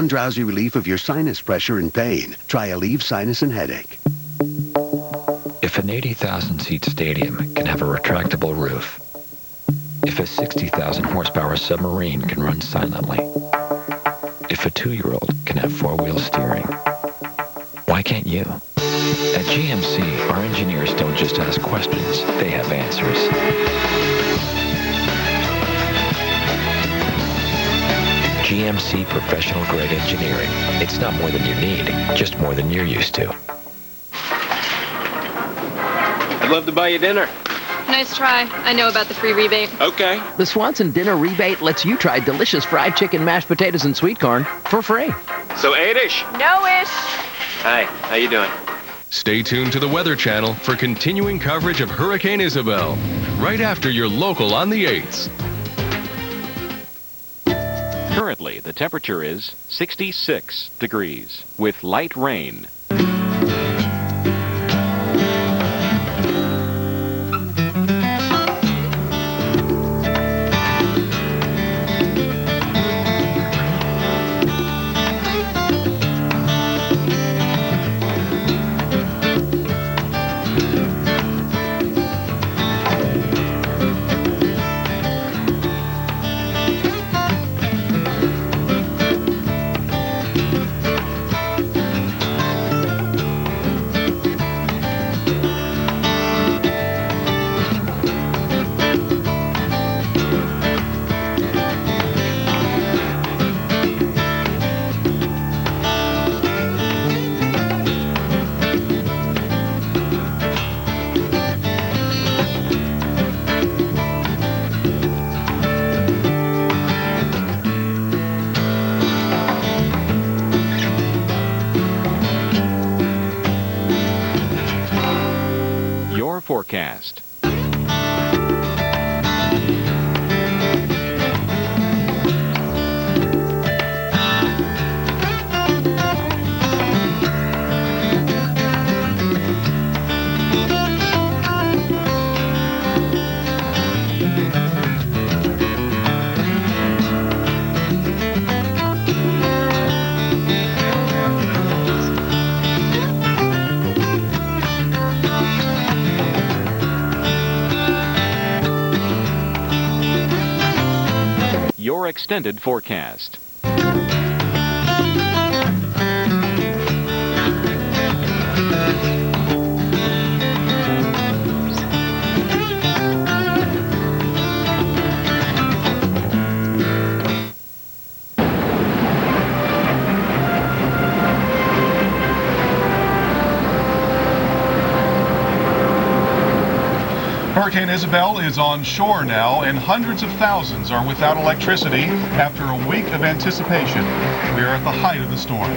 Drowsy relief of your sinus pressure and pain. Try Aleve Sinus and Headache. If an 80,000-seat stadium can have a retractable roof, if a 60,000 horsepower submarine can run silently, if a 2-year-old can have 4-wheel steering, why can't you? At GMC, our engineers don't just ask questions, they have answers. GMC professional grade engineering. It's not more than you need, just more than you're used to. I'd love to buy you dinner. Nice try. I know about the free rebate. Okay. The Swanson Dinner Rebate lets you try delicious fried chicken, mashed potatoes, and sweet corn for free. So 8-ish? No-ish. Hi, how you doing? Stay tuned to the Weather Channel for continuing coverage of Hurricane Isabel, right after your local on the 8s. Currently, the temperature is 66 degrees with light rain. Forecast. Your extended forecast. Hurricane Isabel is on shore now, and hundreds of thousands are without electricity after a week of anticipation. We are at the height of the storm.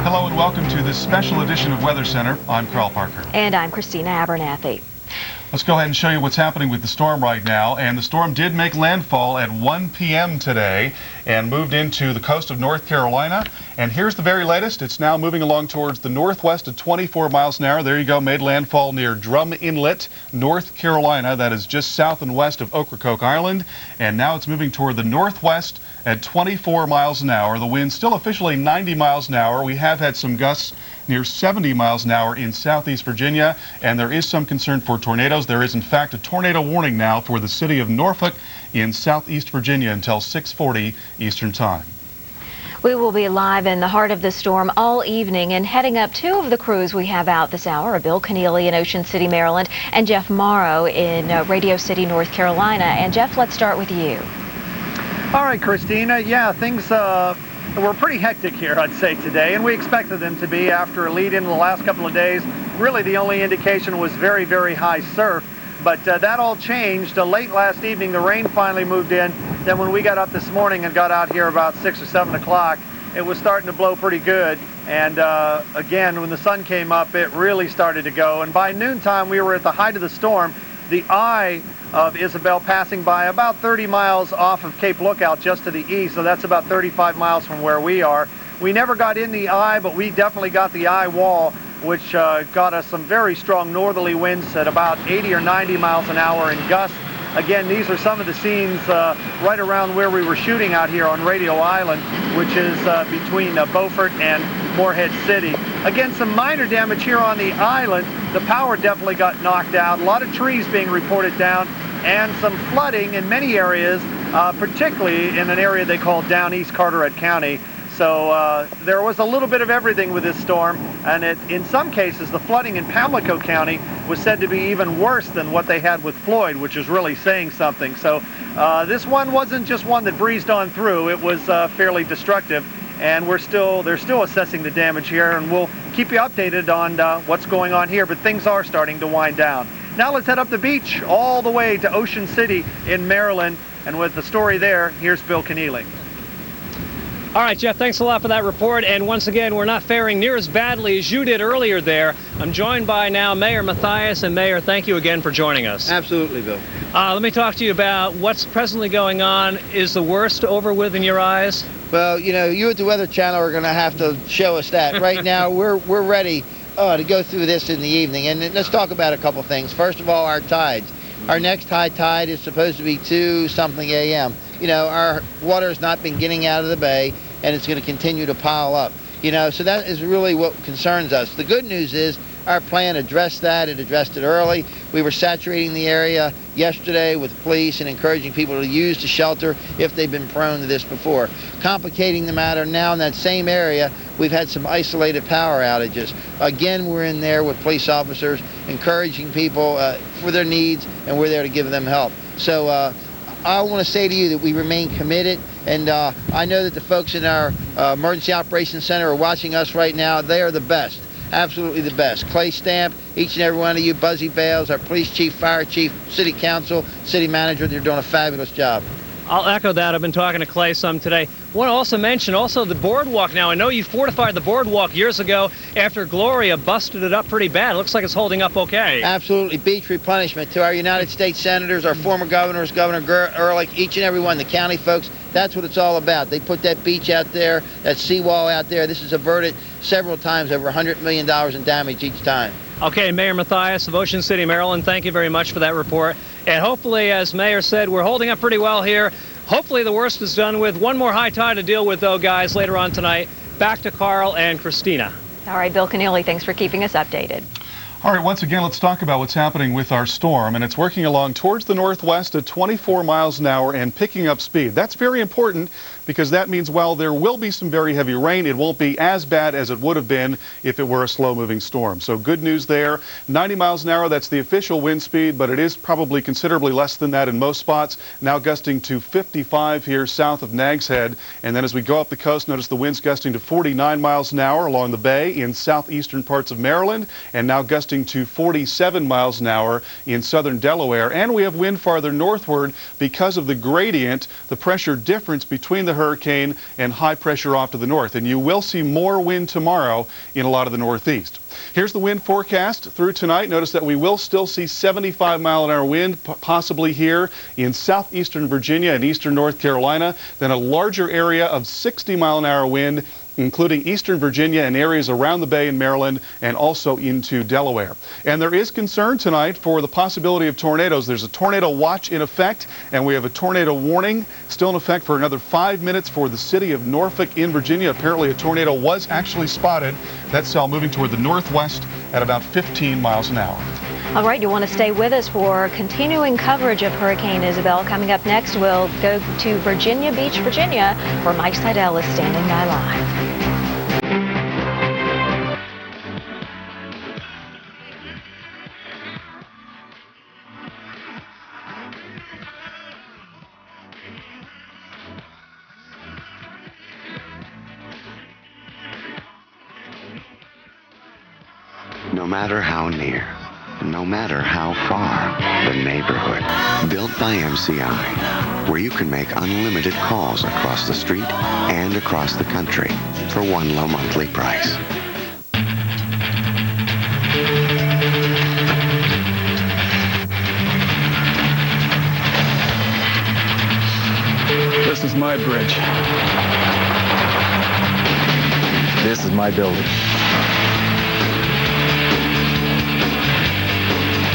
Hello and welcome to this special edition of Weather Center. I'm Carl Parker. And I'm Christina Abernathy. Let's go ahead and show you what's happening with the storm right now. And the storm did make landfall at 1 p.m. today and moved into the coast of North Carolina. And here's the very latest. It's now moving along towards the northwest at 24 miles an hour. There you go, made landfall near Drum Inlet, North Carolina. That is just south and west of Ocracoke Island. And now it's moving toward the northwest at 24 miles an hour. The wind still officially 90 miles an hour. We have had some gusts near 70 miles an hour in southeast Virginia, and there is some concern for tornadoes. There is, in fact, a tornado warning now for the city of Norfolk in southeast Virginia until 6:40 Eastern Time. We will be live in the heart of the storm all evening, and heading up, two of the crews we have out this hour are Bill Keneally in Ocean City, Maryland, and Jeff Morrow in Radio City, North Carolina. And Jeff, let's start with you. All right, Christina. Yeah, things were pretty hectic here, I'd say, today, and we expected them to be after a lead in the last couple of days. Really, the only indication was very, very high surf, but that all changed. Late last evening, the rain finally moved in. Then when we got up this morning and got out here about 6 or 7 o'clock, it was starting to blow pretty good. And again, when the sun came up, it really started to go. And by noontime, we were at the height of the storm. The eye of Isabel passing by about 30 miles off of Cape Lookout just to the east, so that's about 35 miles from where we are. We never got in the eye, but we definitely got the eye wall, which got us some very strong northerly winds at about 80 or 90 miles an hour and gusts Again, these are some of the scenes right around where we were shooting out here on Radio Island, which is between Beaufort and Morehead City. Again, some minor damage here on the island. The power definitely got knocked out. A lot of trees being reported down, and some flooding in many areas, particularly in an area they call down East Carteret County. So there was a little bit of everything with this storm, and in some cases the flooding in Pamlico County was said to be even worse than what they had with Floyd, which is really saying something. So this one wasn't just one that breezed on through. It was fairly destructive, and they're still assessing the damage here, and we'll keep you updated on what's going on here, but things are starting to wind down. Now let's head up the beach all the way to Ocean City in Maryland, and with the story there, here's Bill Keneally. All right, Jeff, thanks a lot for that report. And once again, we're not faring near as badly as you did earlier there. I'm joined by now Mayor Mathias. And Mayor, thank you again for joining us. Absolutely, Bill. Let me talk to you about what's presently going on. Is the worst over with in your eyes? Well, you know, you at the Weather Channel are going to have to show us that. Right now, we're ready to go through this in the evening. And let's talk about a couple things. First of all, our tides. Our next high tide is supposed to be 2-something a.m. You know, our water has not been getting out of the bay, and it's going to continue to pile up. You know, so that is really what concerns us. The good news is our plan addressed that. It addressed it early. We were saturating the area yesterday with police and encouraging people to use the shelter if they've been prone to this before. Complicating the matter now in that same area, we've had some isolated power outages. Again, we're in there with police officers, encouraging people for their needs, and we're there to give them help. So I want to say to you that we remain committed, and I know that the folks in our Emergency Operations Center are watching us right now. They are the best, absolutely the best. Clay Stamp, each and every one of you, Buzzy Bales, our police chief, fire chief, city council, city manager, they're doing a fabulous job. I'll echo that. I've been talking to Clay some today. I want to also mention the boardwalk now. I know you fortified the boardwalk years ago after Gloria busted it up pretty bad. It looks like it's holding up okay. Absolutely. Beach replenishment to our United States senators, our former governors, Governor Ehrlich, each and every one, the county folks. That's what it's all about. They put that beach out there, that seawall out there. This has averted several times over $100 million in damage each time. Okay, Mayor Mathias of Ocean City, Maryland, thank you very much for that report. And hopefully, as Mayor said, we're holding up pretty well here. Hopefully the worst is done with. One more high tide to deal with, though, guys, later on tonight. Back to Carl and Christina. All right, Bill Keneally, thanks for keeping us updated. All right, once again, let's talk about what's happening with our storm, and it's working along towards the northwest at 24 miles an hour and picking up speed. That's very important because that means while there will be some very heavy rain, it won't be as bad as it would have been if it were a slow-moving storm. So good news there. 90 miles an hour, that's the official wind speed, but it is probably considerably less than that in most spots. Now gusting to 55 here south of Nags Head, and then as we go up the coast, notice the winds gusting to 49 miles an hour along the bay in southeastern parts of Maryland, and now gusting to 47 miles an hour in southern Delaware. And we have wind farther northward because of the gradient, the pressure difference between the hurricane and high pressure off to the north. And you will see more wind tomorrow in a lot of the northeast. Here's the wind forecast through tonight. Notice that we will still see 75-mile-an-hour wind, possibly here in southeastern Virginia and eastern North Carolina. Then a larger area of 60-mile-an-hour wind, including eastern Virginia and areas around the bay in Maryland and also into Delaware. And there is concern tonight for the possibility of tornadoes. There's a tornado watch in effect, and we have a tornado warning still in effect for another 5 minutes for the city of Norfolk in Virginia. Apparently a tornado was actually spotted. That cell moving toward the northwest at about 15 miles an hour. All right, you want to stay with us for continuing coverage of Hurricane Isabel. Coming up next, we'll go to Virginia Beach, Virginia, where Mike Seidel is standing by live. No matter how near, no matter how far, the neighborhood, built by MCI, where you can make unlimited calls across the street and across the country for one low monthly price. This is my bridge. This is my building.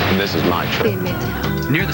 And this is my truck. Near the